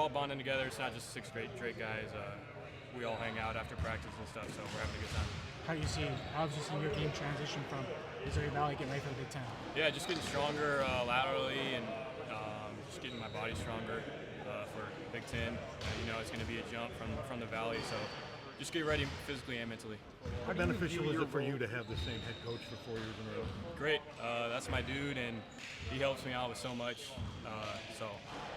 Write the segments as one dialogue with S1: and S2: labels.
S1: all bonding together. It's not just 6 straight guys. We all hang out after practice and stuff, so we're having a good time.
S2: How have you seen your game transition from Missouri Valley getting ready for the Big Ten?
S1: Yeah, just getting stronger laterally and just getting my body stronger for Big Ten. It's going to be a jump from the Valley, so just get ready physically and mentally.
S3: How beneficial is it for you to have the same head coach for 4 years in a row?
S1: Great. That's my dude, and he helps me out with so much.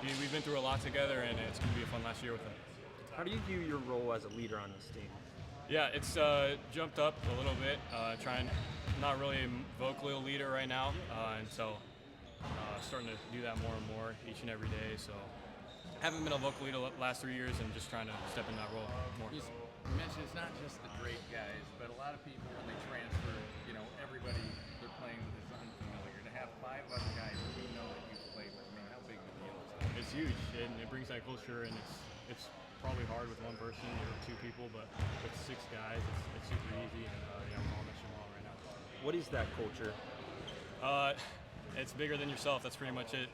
S1: We've been through a lot together, and it's going to be a fun last year with him.
S4: How do you view your role as a leader on this team?
S1: Yeah, it's jumped up a little bit. Trying, not really vocally a leader right now, and so starting to do that more and more each and every day. So haven't been a vocal leader the last 3 years, and just trying to step in that role more.
S5: You mentioned it's not just the great guys, but a lot of people when they transfer, everybody they're playing with is unfamiliar. To have 5 other guys who that you play with, how big of a deal is that?
S1: It's huge, and it brings that culture, and it's probably hard with one person or 2 people, but with 6 guys, it's super easy, and we're all meshing well right now.
S4: What is that culture?
S1: It's bigger than yourself. That's pretty much it.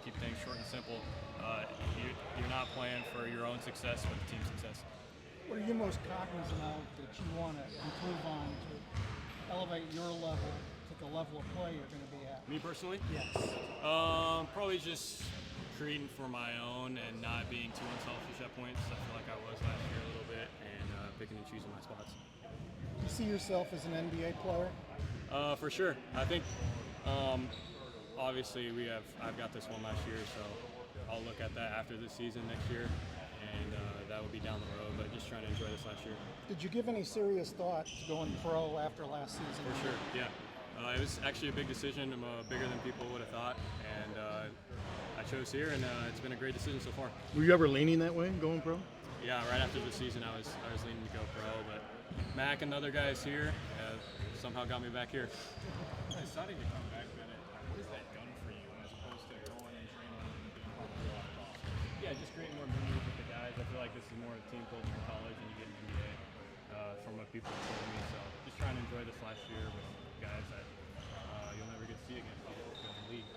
S1: Keep things short and simple. You're not playing for your own success, but the team's success.
S6: What are you most cognizant of that you want to improve on to elevate your level to the level of play you're going to be at?
S1: Me personally?
S6: Yes.
S1: Probably just creating for my own and not being too unselfish at points. I feel like I was last year a little bit, and picking and choosing my spots.
S6: Do you see yourself as an NBA player?
S1: For sure. I think obviously I've got this one last year, so I'll look at that after this season next year, and that will be down the road, but just trying to enjoy this last year.
S6: Did you give any serious thought to going pro after last season?
S1: For sure, yeah. It was actually a big decision, bigger than people would have thought, and I chose here, and it's been a great decision so far.
S3: Were you ever leaning that way, going pro?
S1: Yeah, right after the season I was leaning to go pro, but Mac and other guys here somehow got me back here.
S5: Deciding to come back, Bennett, what has that done for you as opposed to going and training and being part of the roster?
S1: Yeah, just creating more memories with the guys. I feel like this is more of a team culture in college than you get in the NBA from what people have told me. So just trying to enjoy this last year with guys that you'll never get to see again in the league.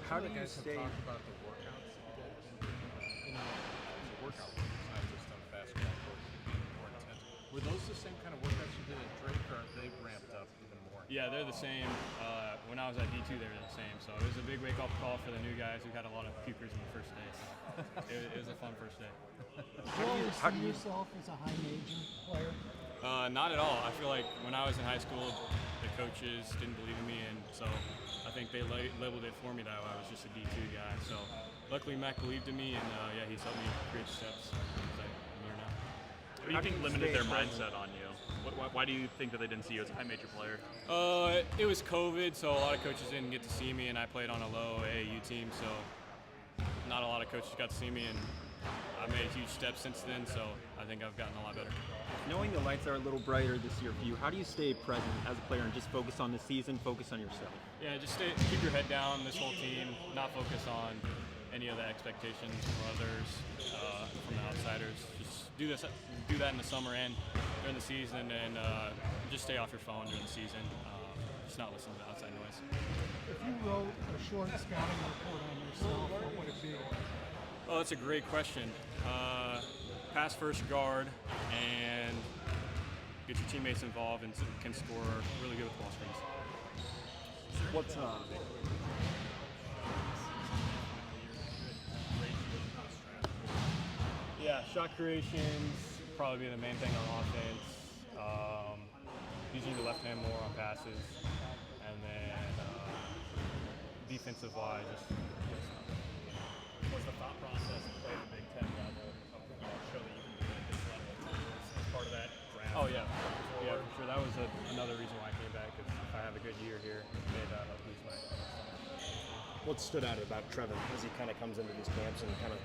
S4: How do you stay?
S5: Talk about the workouts that you guys have been doing. It's a workout. It's not just on a basketball court. It's being more intense. Were those the same kind of workouts you did at Drake, or are they ramped up even more?
S1: Yeah, they're the same. When I was at D2, they were the same. So it was a big wake-up call for the new guys who had a lot of pukers in the first day. So it was a fun first day.
S6: Do you always see yourself as a high major player?
S1: Not at all. I feel like when I was in high school, the coaches didn't believe in me, and so I think they labeled it for me that I was just a D2 guy. So luckily Mac believed in me, and he's helped me create steps. I'm here now.
S7: What do you think limited their mindset on you? Why do you think that they didn't see you as a high major player?
S1: It was COVID, so a lot of coaches didn't get to see me, and I played on a low AAU team, so not a lot of coaches got to see me, and I've made huge steps since then, so I think I've gotten a lot better.
S4: Knowing the lights are a little brighter this year for you, how do you stay present as a player and just focus on the season, focus on yourself?
S1: Yeah, just keep your head down, this whole team, not focus on any of the expectations from others, from the outsiders. Just do that in the summer and during the season, and just stay off your phone during the season. Just not listen to the outside noise.
S6: If you wrote a short scouting report on yourself, what would it be?
S1: Oh, that's a great question. Pass first guard and get your teammates involved and can score really good with ball screens.
S4: What's
S1: Yeah, shot creations probably be the main thing on offense. Using the left hand more on passes, and then defensive wise, just
S7: What's the thought process to play the Big Ten level, show that you can do it at this level as part of that draft?
S1: Oh yeah, for sure. That was another reason why I came back, because if I have a good year here, it help boost my.
S8: What stood out about Trevin as he kind of comes into these camps and kind of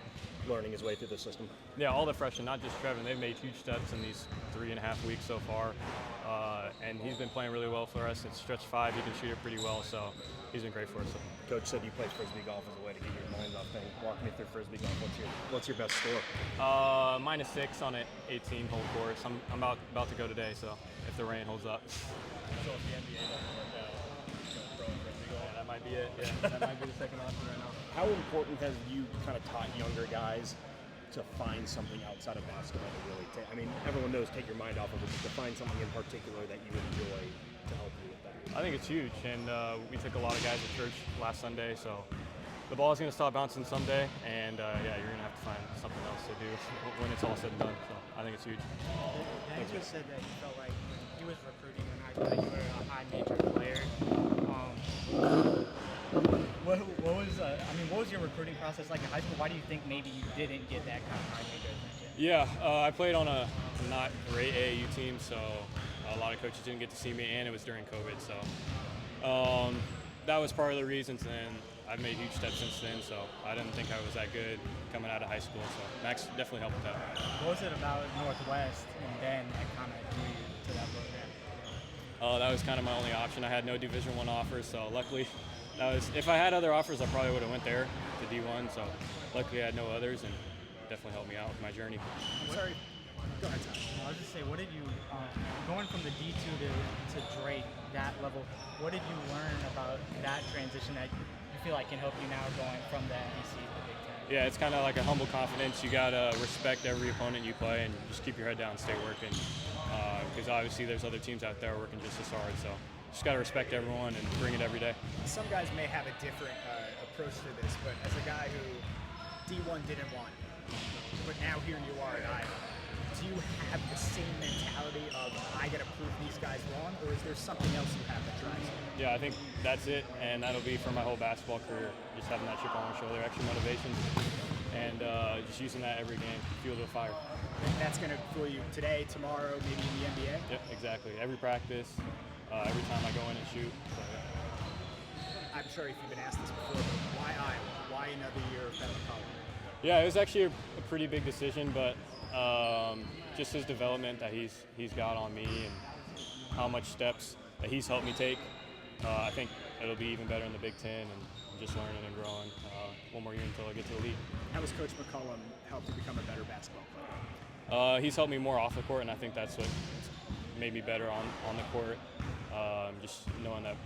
S8: learning his way through the system?
S1: Yeah, all the freshmen, not just Trevin, they've made huge steps in these 3.5 weeks so far, and he's been playing really well for us. It's stretch 5, he can shoot it pretty well, so he's been great for us.
S8: Coach said you play frisbee golf as a way to get your mind off things. Walk me through frisbee golf. What's your best score?
S1: -6 on an 18-hole course. I'm about to go today, so if the rain holds up.
S7: So if the NBA doesn't work out, you go pro frisbee golf.
S1: That might be it. Yeah, that might be the second option right now.
S8: How important have you kind of taught younger guys to find something outside of basketball to really take? I mean, everyone knows take your mind off of it, but to find something in particular that you enjoy to help you with that.
S1: I think it's huge, and we took a lot of guys to church last Sunday, so the ball is going to stop bouncing someday, and yeah, you're going to have to find something else to do when it's all said and done. So I think it's huge.
S2: Dan just said that he felt like when he was recruiting in high school that you were a high major player. What was your recruiting process like in high school? Why do you think maybe you didn't get that kind of high major attention?
S1: Yeah, I played on a not great AAU team, so a lot of coaches didn't get to see me, and it was during COVID, so that was part of the reasons. And I've made huge steps since then, so I didn't think I was that good coming out of high school, so Max definitely helped with that.
S2: What was it about Northwest and then that kind of drew you to that program?
S1: That was kind of my only option. I had no Division I offers, so luckily, if I had other offers, I probably would have went there to D1, so luckily I had no others, and definitely helped me out with my journey.
S2: I'm sorry. Go ahead, Tom. I was just saying, what did you, going from the D2 to Drake, that level, what did you learn about that transition that you feel like can help you now going from the NBC to the Big Ten?
S1: Yeah, it's kind of like a humble confidence. You got to respect every opponent you play and just keep your head down and stay working. Because obviously there's other teams out there working just as hard. So just got to respect everyone and bring it every day.
S9: Some guys may have a different approach to this, but as a guy who D1 didn't want, but now here you are at Iowa, do you have the same mentality of I got to prove these guys wrong, or is there something else you have that drives you?
S1: Yeah, I think that's it, and that'll be for my whole basketball career, just having that chip on my shoulder, extra motivation, and just using that every game, fuel the fire.
S9: And that's going to fuel you today, tomorrow, maybe in the NBA?
S1: Yep, exactly. Every practice, every time I go in and shoot. So, yeah.
S9: I'm sure if you've been asked this before, but why Iowa? Why another year of Bennett college?
S1: Yeah, it was actually a pretty big decision, but just his development that he's got on me and how much steps that he's helped me take, I think it'll be even better in the Big Ten, and I'm just learning and growing one more year until I get to the league.
S9: How has Coach McCollum helped you become a better basketball player?
S1: He's helped me more off the court, and I think that's what made me better on the court. Just knowing that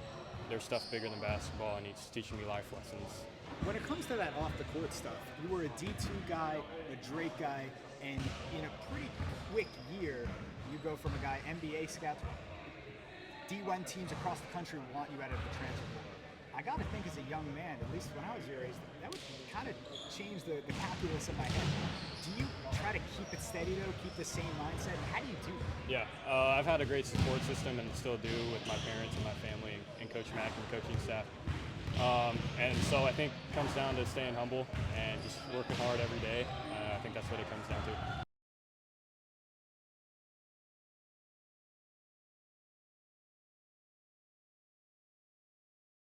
S1: there's stuff bigger than basketball, and he's teaching me life lessons.
S9: When it comes to that off-the-court stuff, you were a D2 guy, a Drake guy, and in a pretty quick year, you go from a guy, NBA scouts, D1 teams across the country want you out of the transfer portal. I got to think as a young man, at least when I was your age, that would kind of change the calculus of my head. Do you try to keep it steady, though, keep the same mindset? How do you do that?
S1: Yeah, I've had a great support system and still do with my parents and my family and Coach Mack and the coaching staff. And so I think it comes down to staying humble and just working hard every day. I think that's what it comes down to.